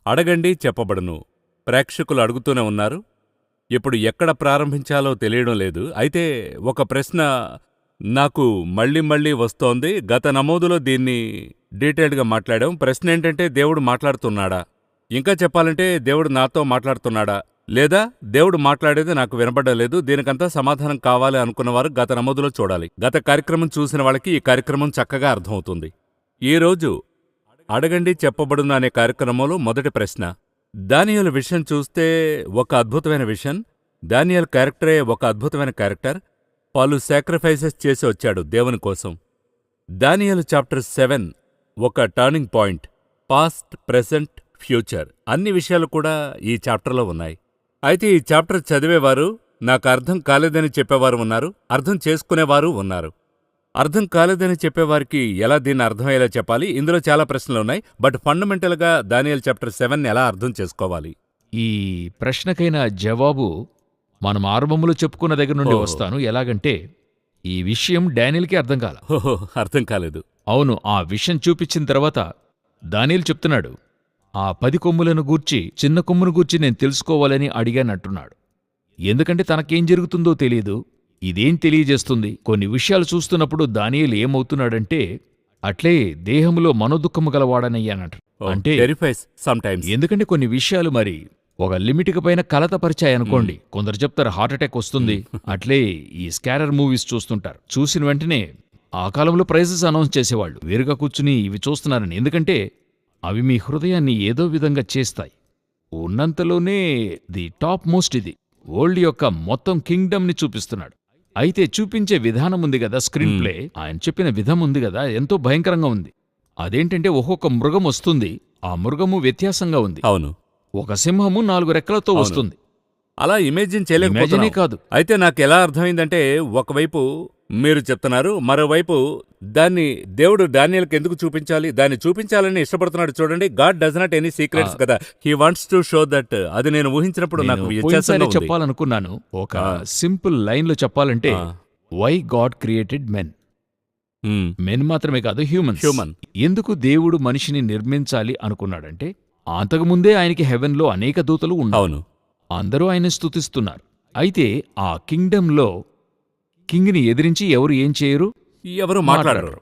అడగండి చెప్పబడును. ప్రేక్షకులు అడుగుతూనే ఉన్నారు. ఇప్పుడు ఎక్కడ ప్రారంభించాలో తెలియడం లేదు. అయితే ఒక ప్రశ్న నాకు మళ్ళీ మళ్ళీ వస్తోంది. గత నమోదులో దీన్ని డీటెయిల్డ్గా మాట్లాడాం. ప్రశ్న ఏంటంటే, దేవుడు మాట్లాడుతున్నాడా? ఇంకా చెప్పాలంటే దేవుడు నాతో మాట్లాడుతున్నాడా? లేదా దేవుడు మాట్లాడేది నాకు వినబడలేదు, దీనికంతా సమాధానం కావాలి అనుకున్నవారు గత నమోదులో చూడాలి. గత కార్యక్రమం చూసిన వాళ్ళకి ఈ కార్యక్రమం చక్కగా అర్థమవుతుంది. ఈరోజు అడగండి చెప్పబడును అనే కార్యక్రమంలో మొదటి ప్రశ్న. దానియేలు విషయం చూస్తే ఒక అద్భుతమైన విషయం. దానియేలు క్యారెక్టరే ఒక అద్భుతమైన క్యారెక్టర్. పలు సాక్రిఫైసెస్ చేసి వచ్చాడు దేవుని కోసం. దానియేలు చాప్టర్ 7 ఒక turning point. Past, present, future అన్ని విషయాలు కూడా ఈ చాప్టర్లో ఉన్నాయి. అయితే ఈ చాప్టర్ చదివేవారు నాకు అర్థం కాలేదని చెప్పేవారు ఉన్నారు, అర్థం చేసుకునేవారు ఉన్నారు. అర్థం కాలేదని చెప్పేవారికి ఎలా దీన్ని అర్థమయ్యేలా చెప్పాలి? ఇందులో చాలా ప్రశ్నలున్నాయి. బట్ ఫండమెంటల్గా దానియేలు చాప్టర్ 7 ఎలా అర్థం చేసుకోవాలి? ఈ ప్రశ్నకైన జవాబు మనం ఆరంభంలో చెప్పుకున్న దగ్గర నుండి వస్తాను. ఎలాగంటే, ఈ విషయం డానియేలుకే అర్థం కాల. ఓహో, అర్థం కాలేదు. అవును, ఆ విషయం చూపించిన తర్వాత దానియేలు చెప్తున్నాడు, ఆ 10 కొమ్ములను గూర్చి, చిన్న కొమ్మును గూర్చి నేను తెలుసుకోవాలని అడిగానంటున్నాడు. ఎందుకంటే తనకేం జరుగుతుందో తెలియదు. ఇదేం తెలియజేస్తుంది? కొన్ని విషయాలు చూస్తున్నప్పుడు దానియేలు ఏమవుతున్నాడంటే, అట్లే దేహంలో మనోదుఖము గలవాడనయ్యానంట. అంటే ఎందుకంటే కొన్ని విషయాలు మరి ఒక లిమిట్కి పైన కలతపరిచాయనుకోండి. కొందరు చెప్తారు హార్ట్అటాక్ వస్తుంది. అట్లే ఈ స్కారర్ మూవీస్ చూస్తుంటారు. చూసిన వెంటనే ఆ కాలంలో ప్రైజెస్ అనౌన్స్ చేసేవాళ్ళు. వేరుగా కూర్చుని ఇవి చూస్తున్నారని. ఎందుకంటే అవి మీ హృదయాన్ని ఏదో విధంగా చేస్తాయి. ఉన్నంతలోనే ది టాప్ మోస్ట్ ఇది. వరల్డ్ యొక్క మొత్తం కింగ్డమ్ని చూపిస్తున్నాడు. అయితే చూపించే విధానం ఉంది కదా, స్క్రీన్ ప్లే, ఆయన చెప్పిన విధం ఉంది కదా, ఎంతో భయంకరంగా ఉంది. అదేంటంటే ఒక్కొక్క మృగం వస్తుంది. ఆ మృగము వ్యత్యాసంగా ఉంది. అవును, ఒక సింహము 4 రెక్కలతో వస్తుంది. అలా ఇమేజిన్ చేయలేకపోతున్నా. కాదు. అయితే నాకు ఎలా అర్థమైందంటే, ఒకవైపు మీరు చెప్తున్నారు, మరోవైపు దాన్ని దేవుడు డానియేలుకి ఎందుకు చూపించాలి, దాన్ని చూపించాలని ఇష్టపడుతున్నాడు. చూడండి, god does not any secrets కదా, he wants to show that. అది నేను ఊహించినప్పుడు నాకు చెప్పాలనుకున్నాను. ఒక సింపుల్ లైన్ లో చెప్పాలంటే, why God created men. Men మాత్రమే కాదు, హ్యూమన్. ఎందుకు దేవుడు మనిషిని నిర్మించాలి అనుకున్నాడంటే, అంతకుముందే ఆయనకి హెవెన్లో అనేక దూతలు ఉన్నారు. అందరూ ఆయన స్తుతిస్తున్నారు. అయితే ఆ కింగ్డమ్లో కింగ్ని ఎదిరించి ఎవరు ఏం చేయరు, ఎవరు మాట్లాడరు.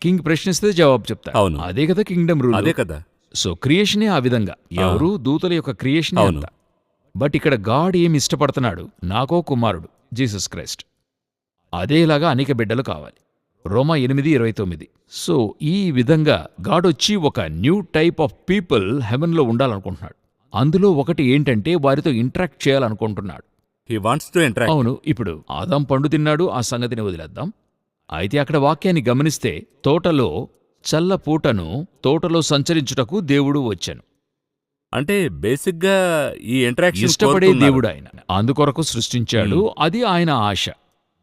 కింగ్ ప్రశ్నిస్తే జవాబు చెప్తారు. అవును, అదే కదా కింగ్డమ్ రూల్. అదే కదా. సో క్రియేషనే ఆ విధంగా, ఎవరు దూతల యొక్క క్రియేషన్ అంతా. బట్ ఇక్కడ గాడ్ ఏమి ఇష్టపడుతున్నాడు, నాకో కుమారుడు జీసస్ క్రైస్ట్, అదేలాగా అనేక బిడ్డలు కావాలి. రోమా 8:29. సో ఈ విధంగా గాడ్ వచ్చి ఒక న్యూ టైప్ ఆఫ్ పీపుల్ హెవెన్లో ఉండాలనుకుంటున్నాడు. అందులో ఒకటి ఏంటంటే, వారితో ఇంటరాక్ట్ చేయాలనుకుంటున్నాడు. అవును, ఇప్పుడు ఆదాం పండు తిన్నాడు, ఆ సంగతిని వదిలేద్దాం. అయితే అక్కడ వాక్యాన్ని గమనిస్తే, తోటలో చల్లపూటను తోటలో సంచరించుటకు దేవుడు వచ్చాను. అంటే బేసిక్గా ఈ ఇంటరాక్షన్ ఇష్టపడే దేవుడు ఆయన, అందుకొరకు సృష్టించాడు. అది ఆయన ఆశ.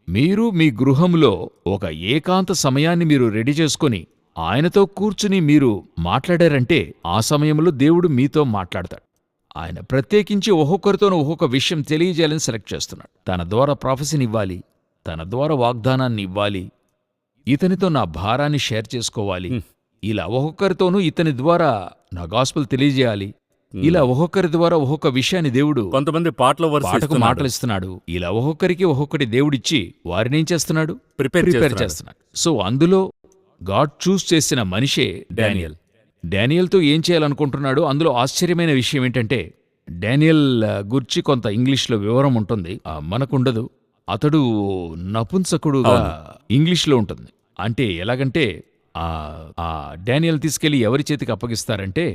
మీరు మీ గృహంలో ఒక ఏకాంత సమయాన్ని మీరు రెడీ చేసుకుని ఆయనతో కూర్చుని మీరు మాట్లాడారంటే, ఆ సమయంలో దేవుడు మీతో మాట్లాడతాడు. ఆయన ప్రత్యేకించి ఒక్కొక్కరితోనూ ఒక్కొక్క విషయం తెలియజేయాలని సెలెక్ట్ చేస్తున్నాడు. తన ద్వారా ప్రాఫెసీని ఇవ్వాలి, తన ద్వారా వాగ్దానాన్ని ఇవ్వాలి, ఇతనితో నా భారాన్ని షేర్ చేసుకోవాలి, ఇలా ఒక్కొక్కరితోనూ ఇతని ద్వారా నా గాస్పెల్ తెలియజేయాలి, ఇలా ఒక్కొక్కరి ద్వారా ఒక్కొక్క విషయాన్ని దేవుడు, కొంతమంది పాటకు మాటలు ఇస్తున్నాడు. ఇలా ఒక్కొక్కరికి ఒక్కొక్కటి దేవుడిచ్చి వారినేం చేస్తున్నాడు, ప్రిపేర్ చేస్తున్నాడు. సో అందులో గాడ్ చూస్ చేసిన మనిషే డానియేల్. డానియేల్తో ఏం చేయాలనుకుంటున్నాడు? అందులో ఆశ్చర్యమైన విషయం ఏంటంటే, డానియేల్ గురించి కొంత ఇంగ్లీష్లో వివరం ఉంటుంది, మనకుండదు. అతడు నపుంసకుడుగా ఇంగ్లీష్లో ఉంటుంది. అంటే ఎలాగంటే, ఆ డానియేల్ తీసుకెళ్లి ఎవరి చేతికి అప్పగిస్తారంటే,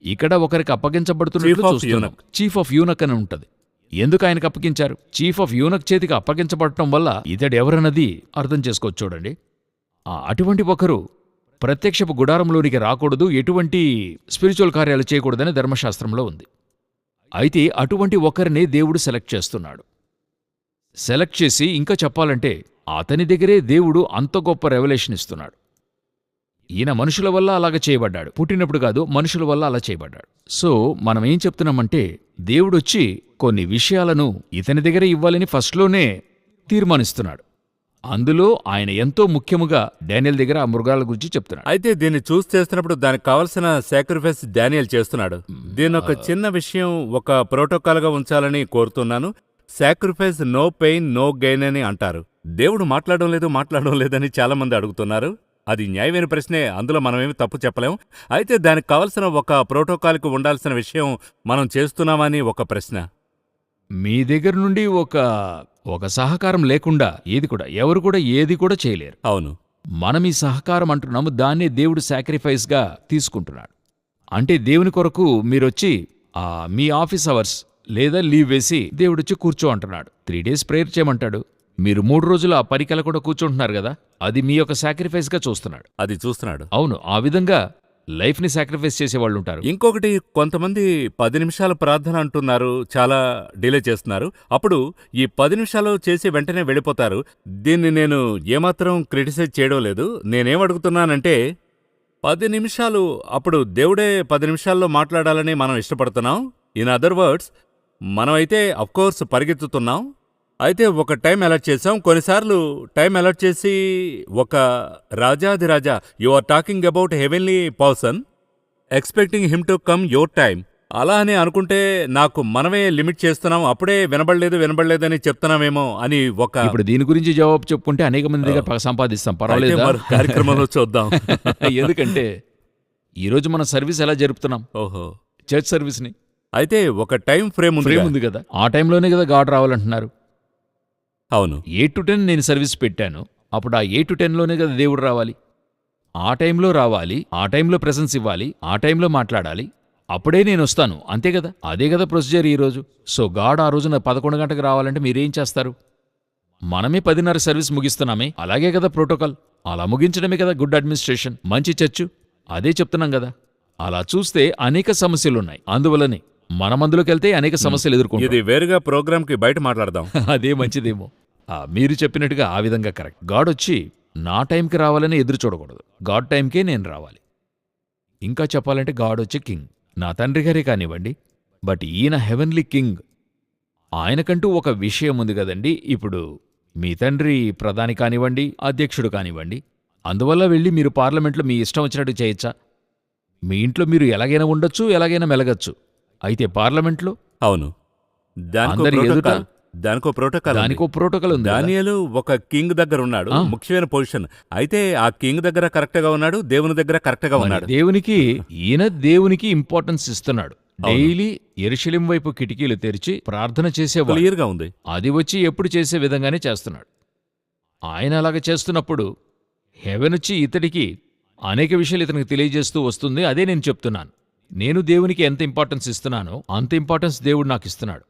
ఇక్కడ ఒకరికి అప్పగించబడుతున్నట్లు చూస్తున్నాం. చీఫ్ ఆఫ్ యూనక్ అని ఉంటుంది. ఎందుకు ఆయనకు అప్పగించారు? చీఫ్ ఆఫ్ యూనక్ చేతికి అప్పగించబడటం వల్ల ఇతడు ఎవరన్నది అర్థం చేసుకోవచ్చు. చూడండి, అటువంటి ఒకరు ప్రత్యక్షపు గుడారంలోనికి రాకూడదు, ఎటువంటి స్పిరిచువల్ కార్యాలు చేయకూడదని ధర్మశాస్త్రంలో ఉంది. అయితే అటువంటి ఒకరినే దేవుడు సెలెక్ట్ చేస్తున్నాడు. సెలెక్ట్ చేసి ఇంకా చెప్పాలంటే, అతని దగ్గరే దేవుడు అంత గొప్ప రెవల్యూషన్ ఇస్తున్నాడు. ఈయన మనుషుల వల్ల అలాగ చేయబడ్డాడు, పుట్టినప్పుడు కాదు, మనుషుల వల్ల అలా చేయబడ్డాడు. సో మనం ఏం చెప్తున్నామంటే, దేవుడొచ్చి కొన్ని విషయాలను ఇతని దగ్గర ఇవ్వాలని ఫస్ట్లోనే తీర్మానిస్తున్నాడు. అందులో ఆయన ఎంతో ముఖ్యముగా డానియేల్ దగ్గర ఆ మృగాల గురించి చెప్తున్నాడు. అయితే దీన్ని చూస్ చేస్తున్నప్పుడు దానికి కావలసిన సాక్రిఫైస్ డానియేల్ చేస్తున్నాడు. దీని ఒక చిన్న విషయం ఒక ప్రోటోకాల్గా ఉంచాలని కోరుతున్నాను. Sacrifice no pain no gain అని అంటారు. దేవుడు మాట్లాడడం లేదని చాలా మంది అడుగుతున్నారు. అది న్యాయమైన ప్రశ్నే, అందులో మనమేమి తప్పు చెప్పలేం. అయితే దానికి కావలసిన ఒక ప్రోటోకాల్కి ఉండాల్సిన విషయం మనం చేస్తున్నామని ఒక ప్రశ్న. మీ దగ్గర నుండి ఒక సహకారం లేకుండా ఎవరు కూడా ఏది కూడా చేయలేరు. అవును, మనం ఈ సహకారం అంటున్నాము, దాన్నే దేవుడు సాక్రిఫైస్గా తీసుకుంటున్నాడు. అంటే దేవుని కొరకు మీరొచ్చి మీ ఆఫీస్ అవర్స్ లేదా లీవ్ వేసి దేవుడొచ్చి కూర్చో అంటున్నాడు. 3 days ప్రేయర్ చేయమంటాడు. మీరు 3 రోజులు ఆ పరికల కూడా కూర్చుంటున్నారు కదా, అది మీ యొక్క సాక్రిఫైస్గా చూస్తున్నాడు. అది చూస్తున్నాడు. అవును, ఆ విధంగా లైఫ్ని సాక్రిఫైస్ చేసేవాళ్ళు ఉంటారు. ఇంకొకటి, కొంతమంది 10 నిమిషాల ప్రార్థన అంటున్నారు, చాలా డిలే చేస్తున్నారు. అప్పుడు ఈ 10 నిమిషాలు చేసి వెంటనే వెళ్ళిపోతారు. దీన్ని నేను ఏమాత్రం క్రిటిసైజ్ చేయడం లేదు. నేనేం అడుగుతున్నానంటే 10 నిమిషాలు, అప్పుడు దేవుడే 10 నిమిషాల్లో మాట్లాడాలని మనం ఇష్టపడుతున్నాం. ఇన్ అదర్ వర్డ్స్, మనమైతే అఫ్కోర్స్ పరిగెత్తుతున్నాం. అయితే ఒక టైం అలాట్ చేసాం. కొన్నిసార్లు టైం అలాట్ చేసి ఒక రాజాదిరాజా, you are talking about heavenly person expecting him to come your time, అలా అని అనుకుంటే నాకు మనమే లిమిట్ చేస్తున్నాం. అప్పుడే వినబడలేదని చెప్తున్నామేమో అని ఒక. ఇప్పుడు దీని గురించి జవాబు చెప్పుకుంటే అనేక మంది దగ్గర సంపాదిస్తాం, పర్వాలేదు. కార్యక్రమంలో చూద్దాం. ఎందుకంటే ఈరోజు మన సర్వీస్ ఎలా జరుపుతున్నాం, ఓహో, చర్చ్ సర్వీస్ని. అయితే ఒక టైం ఫ్రేమ్ ఉంది కదా, ఆ టైంలోనే కదా గాడ్ రావాలంటున్నారు. అవును, 8 to 10 నేను సర్వీస్ పెట్టాను, అప్పుడు ఆ 8 to 10లోనే కదా దేవుడు రావాలి. ఆ టైంలో రావాలి, ఆ టైంలో ప్రెసెన్స్ ఇవ్వాలి, ఆ టైంలో మాట్లాడాలి, అప్పుడే నేను వస్తాను, అంతే కదా. అదే కదా ప్రొసీజర్ ఈరోజు. సో గాడ్ ఆ రోజున 11 గంటలకు రావాలంటే మీరేం చేస్తారు? మనమే 10:30 సర్వీస్ ముగిస్తున్నామే, అలాగే కదా ప్రోటోకాల్. అలా ముగించడమే కదా గుడ్ అడ్మినిస్ట్రేషన్, మంచి చర్చు. అదే చెప్తున్నాం కదా. అలా చూస్తే అనేక సమస్యలున్నాయి. అందువల్లనే మనమందులోకెళ్తే అనేక సమస్యలు ఎదుర్కొంటాం. ఇది వేరుగా ప్రోగ్రామ్కి బయట మాట్లాడదాం. అదే మంచిదేమో. మీరు చెప్పినట్టుగా ఆ విధంగా కరెక్ట్. గాడ్ వచ్చి నా టైంకి రావాలని ఎదురు చూడకూడదు, గాడ్ టైంకే నేను రావాలి. ఇంకా చెప్పాలంటే గాడ్ వచ్చి కింగ్, నా తండ్రి గారే కానివ్వండి, బట్ ఈయన హెవెన్లీ కింగ్. ఆయనకంటూ ఒక విషయం ఉంది కదండి. ఇప్పుడు మీ తండ్రి ప్రధాని కానివ్వండి, అధ్యక్షుడు కానివ్వండి, అందువల్ల వెళ్ళి మీరు పార్లమెంట్లో మీ ఇష్టం వచ్చినట్టు చేయొచ్చా? మీ ఇంట్లో మీరు ఎలాగైనా ఉండొచ్చు, ఎలాగైనా మెలగచ్చు. అయితే పార్లమెంట్లో అవును, దానికో ప్రోటోకాల్ ఉంది. దానియేలు ఒక కింగ్ దగ్గర ఉన్నాడు, ముఖ్యమైన పొజిషన్. అయితే ఆ కింగ్ దగ్గర కరెక్ట్ గా ఉన్నాడు, దేవుని దగ్గర కరెక్ట్ గా ఉన్నాడు. దేవునికి ఇంపార్టెన్స్ ఇస్తున్నాడు. డైలీ యెరూషలేము వైపు కిటికీలు తెరిచి ప్రార్థన చేసేవాడు. క్లియర్ గా ఉంది. అది వచ్చి ఎప్పుడు చేసే విధంగానే చేస్తున్నాడు. ఆయన అలాగ చేస్తున్నప్పుడు హెవెన్ వచ్చి ఇతడికి అనేక విషయాలు ఇతనికి తెలియజేస్తూ వస్తుంది. అదే నేను చెప్తున్నాను. నేను దేవునికి ఎంత ఇంపార్టెన్స్ ఇస్తున్నానో అంత ఇంపార్టెన్స్ దేవుడు నాకు ఇస్తున్నాడు.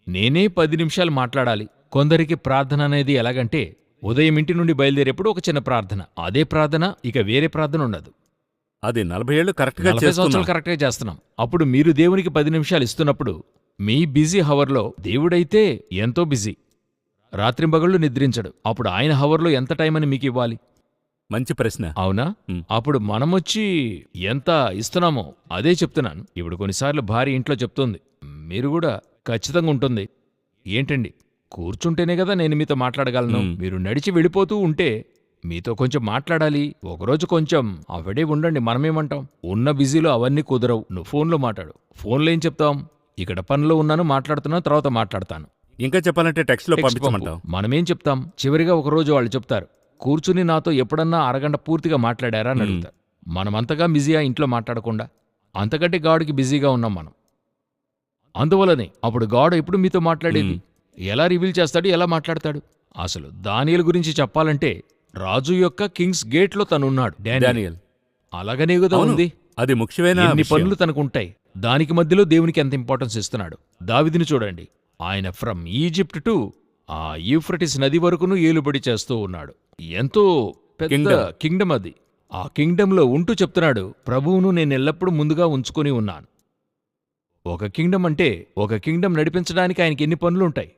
నేనే 10 నిమిషాలు మాట్లాడాలి. కొందరికి ప్రార్థన అనేది ఎలాగంటే ఉదయం ఇంటి నుండి బయలుదేరేప్పుడు ఒక చిన్న ప్రార్థన, అదే ప్రార్థన, ఇక వేరే ప్రార్థన ఉండదు. అది 40 ఏళ్ళు కరెక్ట్గా 40 సంవత్సరాలు కరెక్ట్గా చేస్తున్నాం. అప్పుడు మీరు దేవునికి 10 నిమిషాలు ఇస్తున్నప్పుడు మీ బిజీ హవర్లో దేవుడైతే ఎంతో బిజీ, రాత్రింబగళ్ళు నిద్రించడు. అప్పుడు ఆయన హవర్లో ఎంత టైం అని మీకు ఇవ్వాలి? మంచి ప్రశ్న. అవునా? అప్పుడు మనమొచ్చి ఎంత ఇస్తున్నామో అదే చెప్తున్నాను. ఇప్పుడు కొన్నిసార్లు భార్య ఇంట్లో చెప్తుంది, మీరు కూడా ఖచ్చితంగా ఉంటుంది, ఏంటండి కూర్చుంటేనే కదా నేను మీతో మాట్లాడగలను, మీరు నడిచి వెళ్ళిపోతూ ఉంటే మీతో కొంచెం మాట్లాడాలి, ఒకరోజు కొంచెం అవడే ఉండండి. మనమేమంటాం, ఉన్న బిజీలో అవన్నీ కుదరవు, నువ్వు ఫోన్లో మాట్లాడు. ఫోన్లో ఏం చెప్తాం, ఇక్కడ పనిలో ఉన్నాను, మాట్లాడుతున్నాను, తర్వాత మాట్లాడతాను. ఇంకా చెప్పాలంటే టెక్స్ట్లో పంపించమంటాం. మనమేం చెప్తాం, చివరిగా ఒకరోజు వాళ్ళు చెప్తారు, కూర్చుని నాతో ఎప్పుడన్నా అరగంట పూర్తిగా మాట్లాడారా అని అడుగుతారు. మనమంతగా బిజీయా ఇంట్లో మాట్లాడకుండా? అంతకంటే గాడుకి బిజీగా ఉన్నాం మనం. అందువల్లనే అప్పుడు గాడ్ ఎప్పుడు మీతో మాట్లాడేది, ఎలా రివీల్ చేస్తాడు, ఎలా మాట్లాడతాడు? అసలు దానియేలు గురించి చెప్పాలంటే రాజు యొక్క కింగ్స్ గేట్లో తనున్నాడు డానియేల్. అలాగనే కదా ఉంది. అది ముఖ్యమైన ఎన్ని పనులు తనకుంటాయి, దానికి మధ్యలో దేవునికి ఎంత ఇంపార్టెన్స్ ఇస్తున్నాడు. దావీదుని చూడండి, ఆయన ఫ్రమ్ ఈజిప్ట్ టు ఆ యూఫ్రటిస్ నది వరకును ఏలుబడి చేస్తూ ఉన్నాడు. ఎంతో పెద్ద కింగ్డమ్ అది. ఆ కింగ్డంలో ఉంటూ చెప్తున్నాడు, ప్రభువును నేనెల్లప్పుడూ ముందుగా ఉంచుకొని ఉన్నాను. ఒక కింగ్డమ్ అంటే ఒక కింగ్డమ్ నడిపించడానికి ఆయనకి ఎన్ని పనులుంటాయి.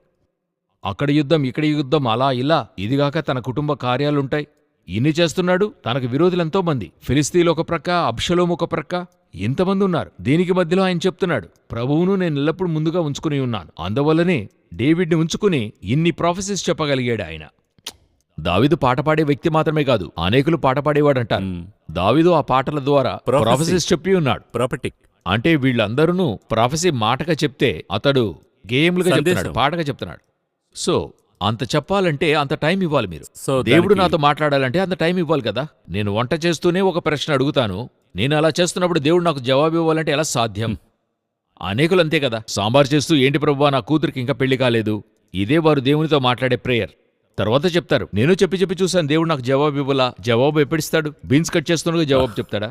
అక్కడ యుద్ధం, ఇక్కడ యుద్ధం, అలా ఇలా, ఇదిగాక తన కుటుంబ కార్యాలుంటాయి. ఇన్ని చేస్తున్నాడు. తనకు విరోధులెంతో మంది, ఫిలిస్తీన్లు ఒక ప్రక్క, అబ్షలోము ఒక ప్రక్క, ఇంతమంది ఉన్నారు. దీనికి మధ్యలో ఆయన చెప్తున్నాడు, ప్రభువును నేనెల్లప్పుడూ ముందుగా ఉంచుకుని ఉన్నాను. అందువల్లనే డేవిడ్ని ఉంచుకుని ఇన్ని ప్రాఫెసీస్ చెప్పగలిగాడు ఆయన. దావీదు పాట పాడే వ్యక్తి మాత్రమే కాదు, అనేకులు పాట పాడేవాడంటారు. దావీదు ఆ పాటల ద్వారా Prophecy. ప్రాఫెసీస్ చెప్పి ఉన్నాడు. ప్రాపర్టిక్. అంటే వీళ్ళందరూ ప్రాఫెసీ మాటగా చెప్తే అతడు గేయములుగా చెప్తున్నాడు, సందేశం. పాటగా చెప్తున్నాడు. సో అంత చెప్పాలంటే అంత టైం ఇవ్వాలి మీరు. సో దేవుడు దానికి- నాతో మాట్లాడాలంటే అంత టైం ఇవ్వాలి కదా. నేను వంట చేస్తూనే ఒక ప్రశ్న అడుగుతాను, నేను అలా చేస్తున్నప్పుడు దేవుడు నాకు జవాబు ఇవ్వాలంటే ఎలా సాధ్యం? అనేకులు అంతే కదా, సాంబార్ చేస్తూ ఏంటి ప్రభువా నా కూతురికి ఇంకా పెళ్లి కాలేదు, ఇదే వారు దేవునితో మాట్లాడే ప్రేయర్. తర్వాత చెప్తారు, నేను చెప్పి చెప్పి చూశాను దేవుడు నాకు జవాబు ఇవ్వలా. జవాబు ఎప్పుడిస్తాడు? బీన్స్ కట్ చేస్తుండగా జవాబు చెప్తాడా?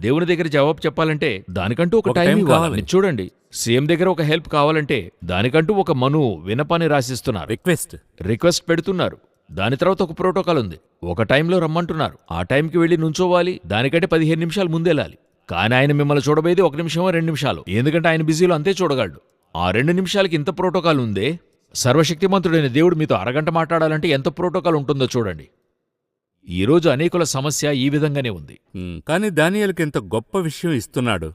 దేవుని దగ్గర జవాబు చెప్పాలంటే దానికంటూ ఒక ఒక టైం టైం ఇవ్వాలి. కావాలి. చూడండి, సీఎం దగ్గర ఒక హెల్ప్ కావాలంటే దానికంటూ ఒక మను వినపాన్ని రాసిస్తున్నారు, రిక్వెస్ట్ పెడుతున్నారు. దాని తర్వాత ఒక ప్రోటోకాల్ ఉంది, ఒక టైంలో రమ్మంటున్నారు, ఆ టైంకి వెళ్ళి నుంచోవాలి, దానికంటే 15 నిమిషాలు ముందెళ్ళాలి. కానీ ఆయన మిమ్మల్ని చూడబోయేది 1 నిమిషమో 2 నిమిషాలు, ఎందుకంటే ఆయన బిజీలో అంతే చూడగలడు. ఆ 2 నిమిషాలకి ఇంత ప్రోటోకాల్ ఉందే. సర్వశక్తిమంతుడైన దేవుడు మీతో అరగంట మాట్లాడాలంటే ఎంత ప్రోటోకాల్ ఉంటుందో చూడండి. ఈరోజు అనేకుల సమస్య ఈ విధంగానే ఉంది. కానీ దానియేలుకి ఎంత గొప్ప విషయం ఇస్తున్నాడు.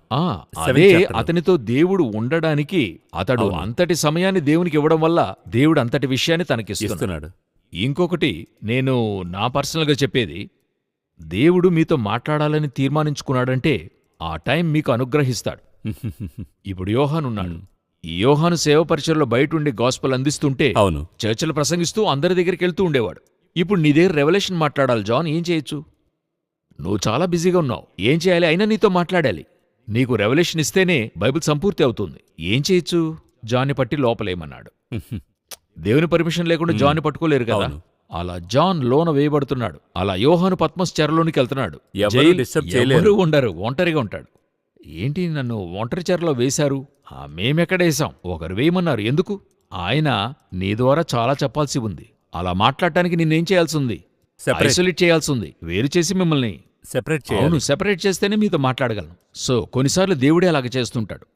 అదే 7th chapter. అతనితో దేవుడు ఉండడానికి అతడు అవును. అంతటి సమయాన్ని దేవునికి ఇవ్వడం వల్ల దేవుడు అంతటి విషయాన్ని తనకిస్తున్నాడు. ఇస్తున్నాడు. ఇంకొకటి నేను నా పర్సనల్గా చెప్పేది, దేవుడు మీతో మాట్లాడాలని తీర్మానించుకున్నాడంటే ఆ టైం మీకు అనుగ్రహిస్తాడు. ఇప్పుడు యోహానున్నాడు. ఈ యోహాను సేవ పరిచయలో బయటుండి గాస్పల్ అందిస్తుంటే అవును. చర్చలు ప్రసంగిస్తూ అందరి దగ్గరికి వెళ్తూ ఉండేవాడు. ఇప్పుడు నీ దగ్గర రెవల్యూషన్ మాట్లాడాలి జాన్, ఏం చేయొచ్చు? నువ్వు చాలా బిజీగా ఉన్నావు, ఏం చేయాలి? అయినా నీతో మాట్లాడాలి. నీకు రెవల్యూషన్ ఇస్తేనే బైబిల్ సంపూర్తి అవుతుంది. ఏం చేయొచ్చు? జాన్ని పట్టి లోపలేమన్నాడు. దేవుని పర్మిషన్ లేకుండా జాన్ని పట్టుకోలేరు కదా. అవును. అలా జాన్ లోన వేయబడుతున్నాడు. అలా యోహాను పద్మస్ చెరలోనికి వెళ్తున్నాడు. ఎవరూ జైలు disturb చేయలేరు. ఎవరూ ఉండరు, ఒంటరిగా ఉంటాడు. ఏంటి నన్ను ఒంటరి చెరలో వేశారు? మేమెక్కడేశాం, ఒకరు వేయమన్నారు. ఎందుకు? ఆయన నీ ద్వారా చాలా చెప్పాల్సి ఉంది. అలా మాట్లాడటానికి నిన్నేం చేయాల్సి ఉంది? ఐసోలేట్ చేయాల్సి ఉంది, వేరు చేసి మిమ్మల్ని. సెపరేట్ అవును, చేయాలి. సెపరేట్ చేస్తేనే మీతో మాట్లాడగలను. సో కొన్నిసార్లు దేవుడే అలాగ చేస్తుంటాడు.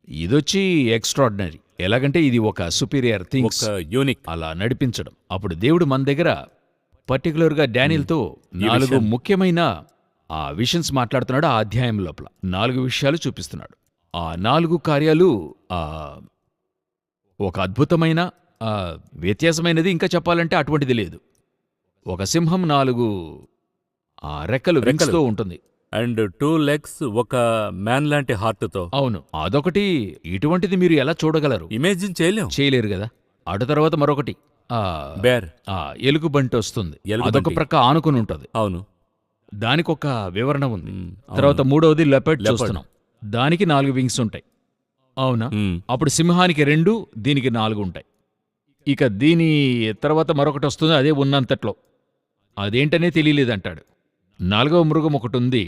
ఇదొచ్చి ఎక్స్ట్రాడినరీ. ఎలాగంటే ఇది ఒక సుపీరియర్ థింగ్స్ ఒక యూనిక్. అలా నడిపించడం. అప్పుడు దేవుడు మన దగ్గర పర్టికులర్గా డానియల్తో ఈ 4 విషయం. ముఖ్యమైన విషన్స్ మాట్లాడుతున్నాడు. ఆ అధ్యాయం లోపల 4 విషయాలు చూపిస్తున్నాడు. ఆ 4 కార్యాలు ఒక అద్భుతమైన వ్యత్యాసమైనది. ఇంకా చెప్పాలంటే అటువంటిది లేదు. ఒక సింహం 4 రెక్కలు వింగ్స్తో ఉంటుంది. అండ్ 2 legs, ఒక మ్యాన్ లాంటి హార్ట్తో. అవును, అదొకటి. ఇటువంటిది మీరు ఎలా చూడగలరు? ఇమేజిన్ చేయలేం. చేయలేరు కదా. అటు తర్వాత మరొకటి బేర్. ఎలుగుబంటి వస్తుంది. ఎలుగుబంటి. అదొక ప్రక్క ఆనుకుని ఉంటుంది. అవును. దానికొక వివరణ ఉంది. అవును. తర్వాత 3వది లెపర్డ్ Leopard. చూస్తున్నాం. దానికి 4 వింగ్స్ ఉంటాయి. అవునా? మ్మ్. అప్పుడు సింహానికి 2, దీనికి 4 ఉంటాయి. ఇక దీని తర్వాత మరొకటి వస్తుంది, అదే ఉన్నంతట్లో. అదేంటనే తెలియలేదంటాడు. 4వ మృగం ఒకటి ఉంది,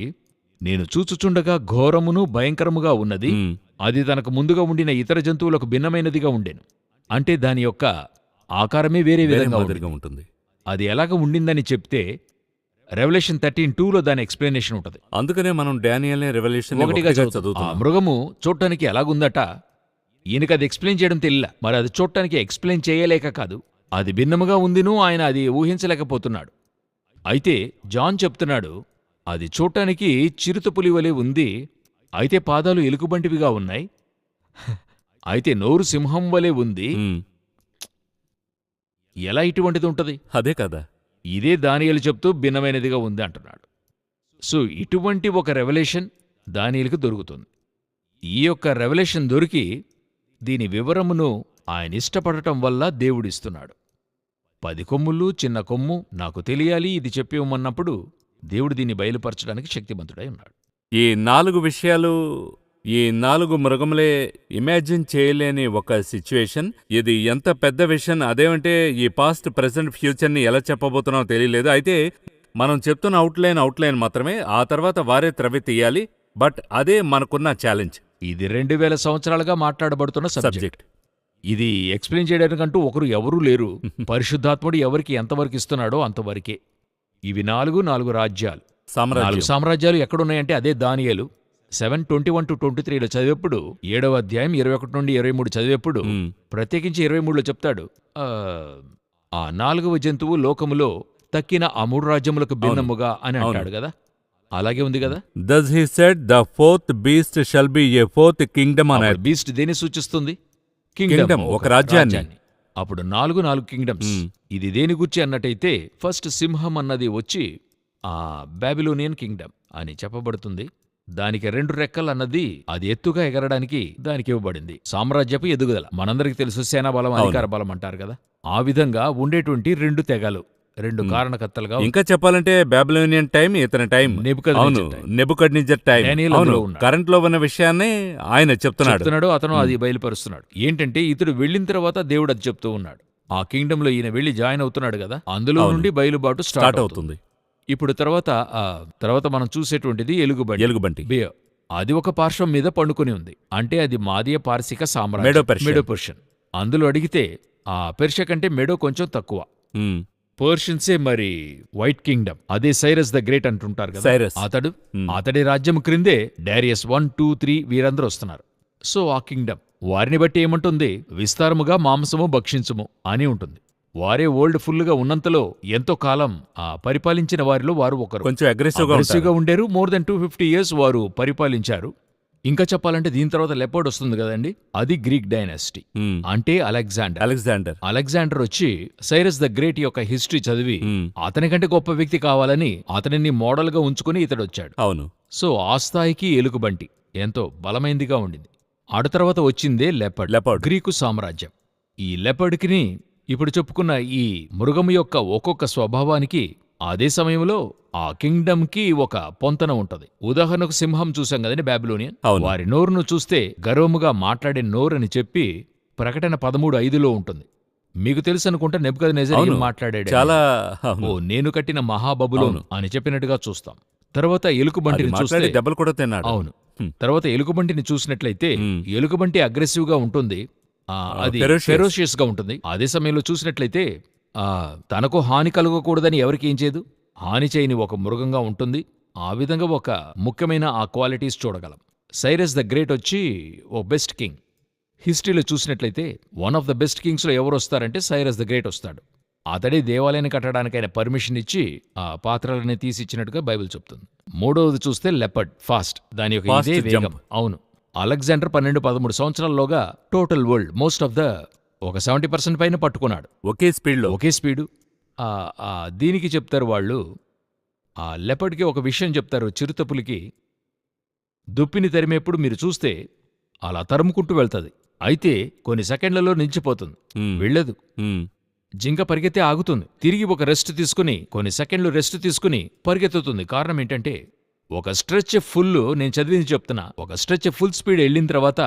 నేను చూచుచుండగా ఘోరమును భయంకరముగా ఉన్నది. మ్మ్. అది తనకు ముందుగా ఉండిన ఇతర జంతువులకు భిన్నమైనదిగా ఉండెను. అంటే దాని యొక్క ఆకారమే వేరే వేరే విధంగా మాదిరిగా ఉంటుంది. ఉంటుంది. అది ఎలాగ ఉండిందని చెప్తే రెవల్యూషన్ 13:2లో దాని ఎక్స్ప్లెనేషన్ ఉంటుంది. అందుకనే మనం డానియల్ రెవల్యూషన్ ఒకటిగా ఆ చదువుతాం. మృగము చూడటానికి ఎలాగుందట, ఈయనకి అది ఎక్స్ప్లెయిన్ చేయడం తెలియలా. మరి అది చూడటానికి ఎక్స్ప్లెయిన్ చేయలేక కాదు, అది భిన్నముగా ఉందిను, ఆయన అది ఊహించలేకపోతున్నాడు. అయితే జాన్ చెప్తున్నాడు, అది చూడటానికి చిరుతపులి వలె ఉంది, అయితే పాదాలు ఎలుగుబంటివిగా ఉన్నాయి, అయితే నోరు సింహం వలె ఉంది. ఎలా ఇటువంటిది ఉంటది? అదే కదా. ఇదే దానియేలు చెప్తూ భిన్నమైనదిగా ఉంది అంటున్నాడు. సో ఇటువంటి ఒక రెవల్యూషన్ దానియేలుకు దొరుకుతుంది. ఈ యొక్క రెవల్యూషన్ దొరికి దీని వివరమును ఆయన ఇష్టపడటం వల్ల దేవుడిస్తున్నాడు. 10 కొమ్ములు, చిన్న కొమ్ము, నాకు తెలియాలి ఇది చెప్పివ్వమన్నప్పుడు దేవుడు దీన్ని బయలుపరచడానికి శక్తిమంతుడై ఉన్నాడు. ఈ 4 విషయాలు, ఈ 4 మృగములే ఇమాజిన్ చేయలేని ఒక సిచ్యువేషన్. ఇది ఎంత పెద్ద విషయం. అదేమంటే ఈ పాస్ట్, ప్రెజెంట్, ఫ్యూచర్ని ఎలా చెప్పబోతున్నామో తెలియలేదు. అయితే మనం చెప్తున్న అవుట్లైన్ మాత్రమే. ఆ తర్వాత వారే త్రవ్వి తీయాలి. బట్ అదే మనకున్న ఛాలెంజ్. ఇది 2000 సంవత్సరాలుగా మాట్లాడబడుతున్న సబ్జెక్ట్. ఇది ఎక్స్ప్లెయిన్ చేయడానికంటూ ఎవరూ లేరు. పరిశుద్ధాత్ముడు ఎవరికి ఎంతవరకు ఇస్తున్నాడో అంతవరకే. ఇవి 4 రాజ్యాలు. 4 సామ్రాజ్యాలు ఎక్కడున్నాయంటే అదే దానియేలు 7:21-23లో చదివేప్పుడు, 7వ అధ్యాయం 21 నుండి 23 చదివేప్పుడు, ప్రత్యేకించి 23లో చెప్తాడు, ఆ 4వ జంతువు లోకములో తక్కిన ఆ 3 రాజ్యములకు భిన్నముగా అని అంటాడు కదా. అలాగే ఉంది కదా. Thus he said, the fourth beast shall be a fourth kingdom on earth. Beast దేని సూచిస్తుంది? కింగ్డమ్, ఒక రాజ్యాన్ని. అప్పుడు 4 కింగ్డమ్స్. మ్మ్. ఇది దేని గురించి అన్నట్టయితే ఫస్ట్ సింహం అన్నది వచ్చి ఆ బాబిలోనియన్ కింగ్డమ్ అని చెప్పబడుతుంది. దానికి 2 రెక్కలు అన్నది అది ఎత్తుగా ఎగరడానికి దానికి ఇవ్వబడింది. సామ్రాజ్యపు ఎదుగుదల మనందరికీ తెలుసు, సేనాబలం, అధికార బలం అంటారు కదా. ఆ విధంగా ఉండేటువంటి 2 తెగలు, 2 కారణకర్తలుగా ఇంకా చెప్పాలంటే బాబిలోనియన్ టైం ఇతని టైం. అవును, నెబుకద్నెజర్ టైం. డానియేల్ అవును, అందులో ఉన్నాడు. కరెంట్ లో ఉన్న విషయాన్ని ఆయన చెప్తున్నాడు. అతను అది బయలుపరుస్తున్నాడు. ఏంటంటే ఇతడు వెళ్ళిన తర్వాత దేవుడు అది చెప్తూ ఉన్నాడు. ఆ కింగ్డమ్ లో ఈయన వెళ్లి జాయిన్ అవుతున్నాడు కదా, అందులో అవును. నుండి బయలుబాటు స్టార్ట్ అవుతుంది. ఇప్పుడు తర్వాత మనం చూసేటువంటిది ఎలుగుబంటి. బియర్. అది ఒక పార్శ్వం మీద పండుకొని ఉంది. అంటే అది మాదియ పార్శిక మెడో సామ్రాజ్యం, పెర్షియన్. Medo Persian. అందులో అడిగితే ఆ పెర్షియా కంటే మెడో కొంచెం తక్కువ. మ్మ్. పర్షియన్సే మరి వైట్ కింగ్డమ్. అదే సైరస్ ద గ్రేట్ అంటుంటారు కదా. సైరస్. అతడి రాజ్యం క్రిందే డారియస్ 1, 2, 3 వీరందరూ వస్తున్నారు. సో ఆ కింగ్డమ్ వారిని బట్టి ఏమంటుంది, విస్తారముగా మాంసము భక్షించుము అని ఉంటుంది. వారే ఓల్డ్ ఫుల్గా ఉన్నంతలో ఎంతో కాలం ఆ పరిపాలించిన వారిలో వారు ఒకరు. కొంచెం అగ్రెసివ్ గా ఉండేరు. మోర్ దెన్ 250 years వారు పరిపాలించారు. ఇంకా చెప్పాలంటే దీని తర్వాత లెపర్డ్ వస్తుంది కదండి, అది గ్రీక్ డైనాసిటీ. అంటే అలెగ్జాండర్ వచ్చి సైరస్ ద గ్రేట్ యొక్క హిస్టరీ చదివి అతనికంటే గొప్ప వ్యక్తి కావాలని అతనిని మోడల్ గా ఉంచుకుని ఇతడు వచ్చాడు. అవును. సో ఆ స్థాయికి ఎలుగుబంటి ఎంతో బలమైందిగా ఉండింది. ఆడ తర్వాత వచ్చిందే లెపర్డ్, గ్రీకు సామ్రాజ్యం. ఈ లెపర్డ్కిని ఇప్పుడు చెప్పుకున్న ఈ మృగము యొక్క ఒక్కొక్క స్వభావానికి అదే సమయంలో ఆ కింగ్డమ్కి ఒక పొంతన ఉంటది. ఉదాహరణకు సింహం చూసాం కదండి, బాబిలోనియన్. వారి నోరును చూస్తే గర్వముగా మాట్లాడే నోరని చెప్పి ప్రకటన 13:5 ఉంటుంది. మీకు తెలుసు అనుకుంటా, నెబుకద్నెజర్ ఏం మాట్లాడాడు, చాలా నేను కట్టిన మహాబబులోను అని చెప్పినట్టుగా చూస్తాం. తర్వాత ఎలుగుబంటిని చూస్తే దెబ్బలు కూడా తిన్నాడు. అవును. తర్వాత ఎలుగుబంటిని చూసినట్లయితే ఎలుగుబంటి అగ్రెసివ్ గా ఉంటుంది, అది ఫెరోషియస్ గా ఉంటుంది. అదే సమయంలో చూసినట్లయితే తనకు హాని కలగకూడదని ఎవరికి ఏం చేయదు, హాని చేయని ఒక మృగంగా ఉంటుంది. ఆ విధంగా ఒక ముఖ్యమైన ఆ క్వాలిటీస్ చూడగలం. సైరస్ ద గ్రేట్ వచ్చి ఓ బెస్ట్ కింగ్. హిస్టరీలో చూసినట్లయితే one of the best Kings లో ఎవరు వస్తారంటే సైరస్ ద గ్రేట్ వస్తాడు. అతడే దేవాలయాన్ని కట్టడానికి ఆయన పర్మిషన్ ఇచ్చి ఆ పాత్రలని తీసిచ్చినట్టుగా బైబిల్ చెప్తుంది. మూడవది చూస్తే లెపర్డ్, ఫాస్ట్. దాని యొక్క ఇదే వేగం. అవును, అలెగ్జాండర్ 12-13 సంవత్సరాల్లోగా total world most of the ఒక 70% పైన పట్టుకున్నాడు. ఒకే స్పీడు. దీనికి చెప్తారు వాళ్ళు, ఆ లెపర్డ్కి ఒక విషయం చెప్తారు. చిరుతపులికి దుప్పిని తరిమేప్పుడు మీరు చూస్తే అలా తరుముకుంటూ వెళ్తుంది, అయితే కొన్ని సెకండ్లలో నిలిచిపోతుంది, వెళ్ళదు. జింక పరిగెత్తే ఆగుతుంది, తిరిగి ఒక రెస్ట్ తీసుకుని కొన్ని సెకండ్లు రెస్ట్ తీసుకుని పరిగెత్తుతుంది. కారణం ఏంటంటే ఒక స్ట్రెచ్ ఫుల్, నేను చదివింది చెప్తున్నా, ఒక స్ట్రెచ్ ఫుల్ స్పీడ్ వెళ్ళిన తర్వాత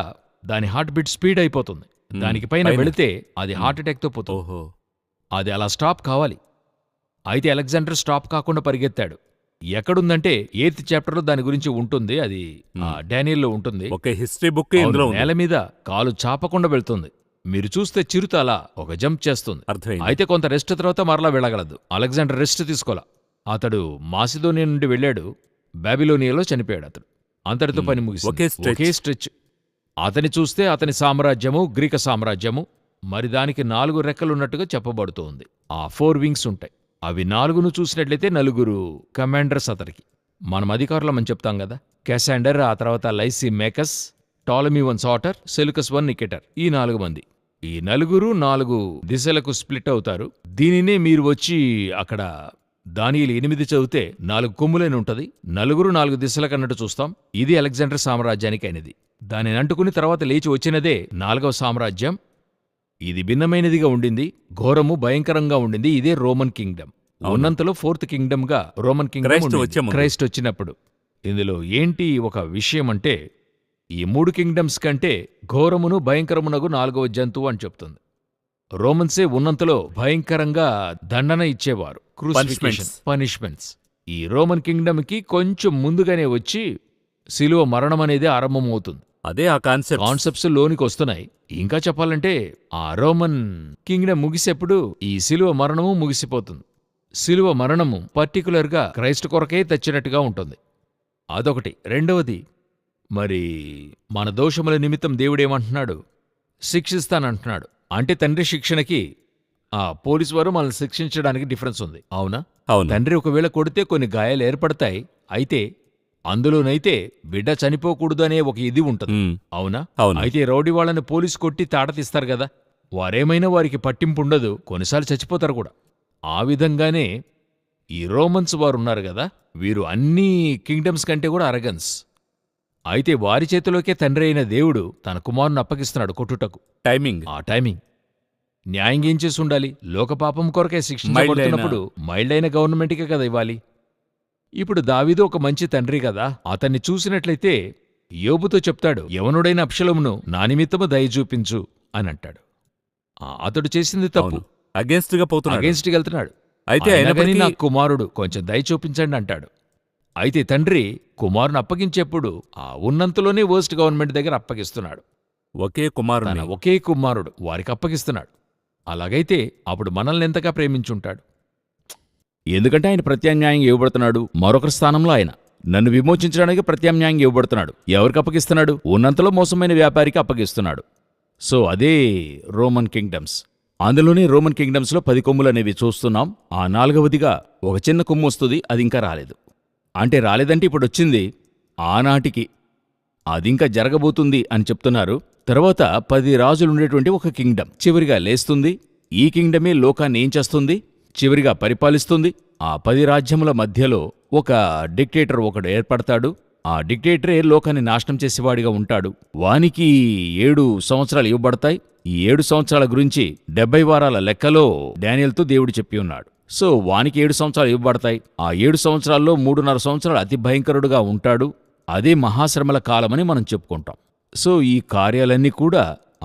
దాని హార్ట్ బీట్ స్పీడ్ అయిపోతుంది. దానికి పైన వెళితే అది హార్ట్ అటాక్తో పోతుంది. అది అలా స్టాప్ కావాలి. అయితే అలెగ్జాండర్ స్టాప్ కాకుండా పరిగెత్తాడు. ఎక్కడుందంటే 8th చాప్టర్లో దాని గురించి ఉంటుంది, అది డానియల్లో ఉంటుంది. ఒక హిస్టరీ బుక్ నేల మీద కాలు చాపకుండా వెళ్తుంది. మీరు చూస్తే చిరుత అలా ఒక జంప్ చేస్తుంది. అయితే కొంత రెస్ట్ తర్వాత మరలా వెళ్ళగలదు. Alexander rest తీసుకోలా. అతడు మాసిదోనియా నుండి వెళ్ళాడు, బాబిలోనియాలో చనిపోయాడు అతడు. అంతటితో పని ముగిసింది. ఒకే స్ట్రెచ్. అతని చూస్తే అతని సామ్రాజ్యము గ్రీక సామ్రాజ్యము, మరి దానికి 4 రెక్కలున్నట్టుగా చెప్పబడుతోంది. ఆ 4 వింగ్స్ ఉంటాయి. అవి 4ను చూసినట్లయితే 4 కమాండర్స్ అతనికి. మనం అధికారులమని చెప్తాం కదా, కెసాండర్, ఆ తర్వాత లైసి మేకస్, టాలమీ 1 సాటర్, సెలుకస్ 1 నికెటర్, ఈ 4 మంది. ఈ 4 దిశలకు స్ప్లిట్ అవుతారు. దీనినే మీరు వచ్చి అక్కడ దానియేలు 8 చదివితే 4 కొమ్ములని ఉంటది. 4 దిశలకన్నట్టు చూస్తాం. ఇది అలెగ్జాండర్ సామ్రాజ్యానికి అయినది. దానిని అంటుకుని తర్వాత లేచి వచ్చినదే 4వ సామ్రాజ్యం. ఇది భిన్నమైనదిగా ఉండింది, ఘోరము భయంకరంగా ఉండింది. ఇదే రోమన్ కింగ్డమ్. ఉన్నంతలో 4th కింగ్డమ్ గా రోమన్ కింగ్డమ్ క్రైస్ట్ వచ్చినప్పుడు. ఇందులో ఏంటి ఒక విషయం అంటే, ఈ 3 కింగ్డమ్స్ కంటే ఘోరమును భయంకరమునగు 4వ జంతువు అని చెప్తుంది. రోమన్సే ఉన్నంతలో భయంకరంగా దండన ఇచ్చేవారు, పనిష్మెంట్స్. ఈ రోమన్ కింగ్డమ్ కి కొంచెం ముందుగానే వచ్చి శిలువ మరణం అనేది ఆరంభమవుతుంది. అదే ఆ కాన్సెప్ట్స్ లోనికి వస్తున్నాయి. ఇంకా చెప్పాలంటే ఆ రోమన్ కింగ్డమ్ ముగిసేప్పుడు ఈ శిలువ మరణము ముగిసిపోతుంది. శిలువ మరణము పర్టికులర్ గా క్రైస్ట్ కొరకే తెచ్చినట్టుగా ఉంటుంది. అదొకటి. రెండవది, మరి మన దోషముల నిమిత్తం దేవుడేమంటున్నాడు, శిక్షిస్తానంటున్నాడు. అంటే తండ్రి శిక్షణకి ఆ పోలీసు వారు మనల్ని శిక్షించడానికి డిఫరెన్స్ ఉంది. అవునా? తండ్రి ఒకవేళ కొడితే కొన్ని గాయాలు ఏర్పడతాయి, అయితే అందులోనైతే బిడ్డ చనిపోకూడదు అనే ఒక ఇది ఉంటుంది. అవునా? అయితే రౌడీ వాళ్ళని పోలీసు కొట్టి తాట తీస్తారు కదా, వారేమైనా వారికి పట్టింపుండదు, కొన్నిసార్లు చచ్చిపోతారు కూడా. ఆ విధంగానే ఈ రోమన్స్ వారున్నారు గదా, వీరు అన్ని కింగ్డమ్స్ కంటే కూడా అరగన్స్. అయితే వారి చేతిలోకే తండ్రి అయిన దేవుడు తన కుమారుని అప్పగిస్తున్నాడు కొట్టుటకు. టైమింగ్. ఆ టైమింగ్ న్యాయం ఏం చేసి ఉండాలి? లోకపాపం కొరకే శిక్షించబడుతున్నప్పుడు మైల్డ్ అయిన గవర్నమెంట్కే కదా ఇవ్వాలి. ఇప్పుడు దావీదు ఒక మంచి తండ్రి కదా, అతన్ని చూసినట్లయితే యోబుతో చెప్తాడు, యవనుడైన అబ్షలోమును నా నిమిత్తము దయ చూపించు అని అంటాడు. అతడు చేసింది తప్పు, అగేన్స్ట్ వెళ్తున్నాడు. అయితే అయినా గానీ నా కుమారుడు కొంచెం దయ చూపించండి అంటాడు. అయితే తండ్రి కుమారుని అప్పగించేప్పుడు ఆ ఉన్నంతలోనే వర్స్ట్ గవర్నమెంట్ దగ్గర అప్పగిస్తున్నాడు. ఒకే కుమారుడు వారికి అప్పగిస్తున్నాడు. అలాగైతే అప్పుడు మనల్ని ఎంతగా ప్రేమించుంటాడు. ఎందుకంటే ఆయన ప్రత్యామ్నాయం ఇవ్వబడుతున్నాడు. మరొకరి స్థానంలో ఆయన నన్ను విమోచించడానికి ప్రత్యామ్నాయం ఇవ్వబడుతున్నాడు. ఎవరికి అప్పగిస్తున్నాడు? ఉన్నంతలో మోసమైన వ్యాపారికి అప్పగిస్తున్నాడు. సో అదే రోమన్ కింగ్డమ్స్. అందులోనే రోమన్ కింగ్డమ్స్లో 10 కొమ్ములనేవి చూస్తున్నాం. ఆ 4వదిగా ఒక చిన్న కొమ్ము వస్తుంది, అది ఇంకా రాలేదు. అంటే రాలేదంటే ఇప్పుడు వచ్చింది, ఆనాటికి అదింకా జరగబోతుంది అని చెప్తున్నారు. తర్వాత 10 రాజులుండేటువంటి ఒక కింగ్డమ్ చివరిగా లేస్తుంది. ఈ కింగ్డమే లోకాన్ని ఏం చేస్తుంది? చివరిగా పరిపాలిస్తుంది. ఆ 10 రాజ్యముల మధ్యలో ఒక డిక్టేటర్ ఒకడు ఏర్పడతాడు. ఆ డిక్టేటరే లోకాన్ని నాశనం చేసేవాడిగా ఉంటాడు. వానికి 7 సంవత్సరాలు ఇవ్వబడతాయి. ఈ 7 సంవత్సరాల గురించి 70 వారాల లెక్కలో డానియేలుతో దేవుడు చెప్పి ఉన్నాడు. సో వానికి 7 సంవత్సరాలు ఇవ్వబడతాయి. ఆ 7 సంవత్సరాల్లో 3.5 సంవత్సరాలు అతి భయంకరుడుగా ఉంటాడు. అదే మహాశ్రమల కాలమని మనం చెప్పుకుంటాం. సో ఈ కార్యాలన్నీ కూడా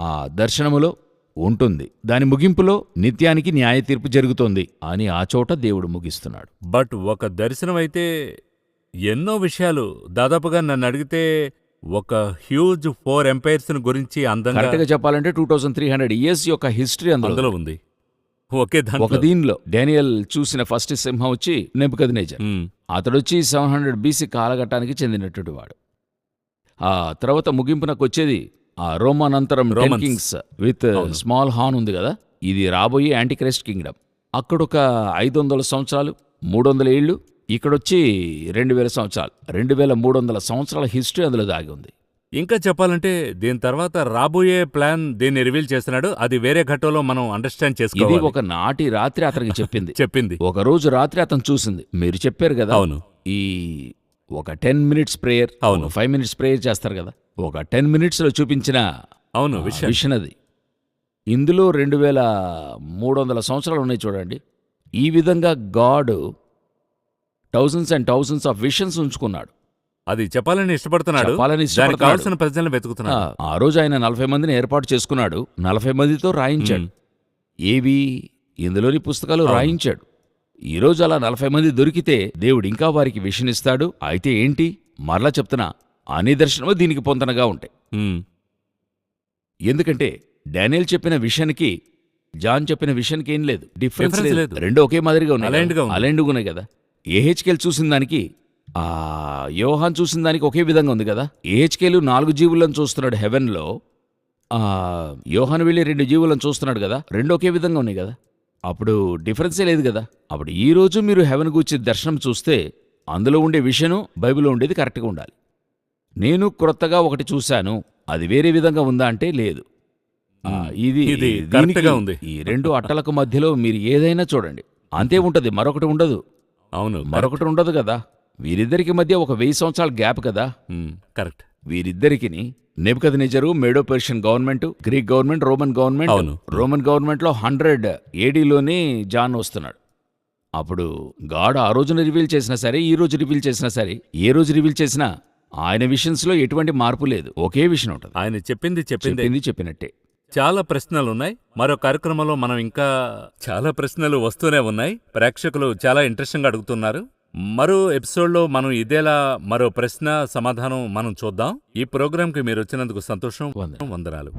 ఆ దర్శనములో ఉంటుంది. దాని ముగింపులో నిత్యానికి న్యాయ తీర్పు జరుగుతోంది అని ఆ చోట దేవుడు ముగిస్తున్నాడు. బట్ ఒక దర్శనం అయితే ఎన్నో విషయాలు, దాదాపుగా నన్ను అడిగితే ఒక హ్యూజ్ 4 ఎంపైర్స్ గురించి కరెక్ట్గా చెప్పాలంటే 2300 ఇయర్స్ యొక్క హిస్టరీ అందులో ఉంది. ఒక దీనిలో డానియేల్ చూసిన ఫస్ట్ సింహం వచ్చి నెబుకద్నెజర్. అతడొచ్చి 700 BC కాలఘట్టానికి చెందినటువంటి వాడు. ఆ తర్వాత ముగింపునకు వచ్చేది ఆ రోమానంతరం కింగ్స్ విత్ స్మాల్ హార్న్ ఉంది కదా, ఇది రాబోయే యాంటీక్రైస్ట్ కింగ్డమ్. అక్కడొక 500 సంవత్సరాలు, 300 ఏళ్ళు. ఇక్కడొచ్చి 2000 సంవత్సరాలు, 2300 సంవత్సరాల హిస్టరీ అందులో దాగి ఉంది. ఇంకా చెప్పాలంటే దీని తర్వాత రాబోయే ప్లాన్ దీన్ని రివీల్ చేస్తున్నాడు. అది వేరే ఘట్టంలో మనం అండర్స్టాండ్ చేసుకోవాలి. ఇది ఒక నాటి రాత్రి అతనికి చెప్పింది. ఒక రోజు రాత్రి అతను చూసింది. మీరు చెప్పారు కదా, అవును, ఈ ఒక 10 minutes ప్రేయర్, అవును 5 minutes ప్రేయర్ చేస్తారు కదా, ఒక 10 minutesలో చూపించిన అవును విషన్ అది. ఇందులో 2300 సంవత్సరాలు ఉన్నాయి చూడండి. ఈ విధంగా god thousands and thousands of visions ఉంచుకున్నాడు. అది చెప్పాలని ఇష్టపడుతున్నాడు, కావాల్సిన ప్రజలను వెతుకుతున్నాడు. ఆ రోజు ఆయన 40 మందిని ఏర్పాటు చేసుకున్నాడు. 40 మందితో రాయించాడు. ఏవి ఇందులోని పుస్తకాలు రాయించాడు. ఈరోజు అలా 40 మంది దొరికితే దేవుడు ఇంకా వారికి విషన్ ఇస్తాడు. అయితే ఏంటి, మరలా చెప్తున్నా, అన్ని దర్శనము దీనికి పొంతనగా ఉంటాయి. ఎందుకంటే డానియేల్ చెప్పిన విషన్కి జాన్ చెప్పిన విషన్కి ఏం లేదు, డిఫరెన్స్ లేదు. రెండు ఒకే మాదిరిగా ఉన్నాయి, అలైన్డ్గా ఉన్నాయి కదా. ఏహెచ్కేల్ చూసిన దానికి యోహాన్ చూసిన దానికి ఒకే విధంగా ఉంది కదా. ఏహెచ్కేలు 4 జీవులను చూస్తున్నాడు హెవెన్లో, యోహాన్ వెళ్ళి 2 జీవులను చూస్తున్నాడు కదా. రెండు ఒకే విధంగా ఉన్నాయి కదా, అప్పుడు డిఫరెన్సే లేదు కదా. అప్పుడు ఈ రోజు మీరు హెవెన్ గూర్చి దర్శనం చూస్తే అందులో ఉండే విషను బైబిల్లో ఉండేది కరెక్ట్గా ఉండాలి. నేను క్రొత్తగా ఒకటి చూశాను, అది వేరే విధంగా ఉందా అంటే లేదు. ఇది కరెక్ట్గా ఉంది. ఈ 2 అట్టలకు మధ్యలో మీరు ఏదైనా చూడండి, అంతే ఉంటది, మరొకటి ఉండదు. అవును, మరొకటి ఉండదు కదా. వీరిద్దరికి మధ్య ఒక 1000 సంవత్సరాల గ్యాప్ కదా. కరెక్ట్. వీరిద్దరికిని Nebuchadnezzar, Medo Persian government, Greek government, Roman government. అవును, రోమన్ గవర్నమెంట్లో 100 ADలోనే జాన్ వస్తున్నాడు. అప్పుడు గాడ్ ఆ రోజున రివీల్ చేసినా సరే, ఈ రోజు రివీల్ చేసినా సరే, ఏ రోజు రివీల్ చేసినా ఆయన విషన్స్లో ఎటువంటి మార్పు లేదు, ఒకే విషయం ఉంటుంది. ఆయన చెప్పినట్టే. చాలా ప్రశ్నలున్నాయి. మరో కార్యక్రమంలో మనం ఇంకా చాలా ప్రశ్నలు వస్తూనే ఉన్నాయి. ప్రేక్షకులు చాలా ఇంట్రెస్టింగ్గా అడుగుతున్నారు. మరో ఎపిసోడ్లో మనం ఇదేలా మరో ప్రశ్న సమాధానం మనం చూద్దాం. ఈ ప్రోగ్రాంకి మీరు వచ్చినందుకు సంతోషం. వందనాలు.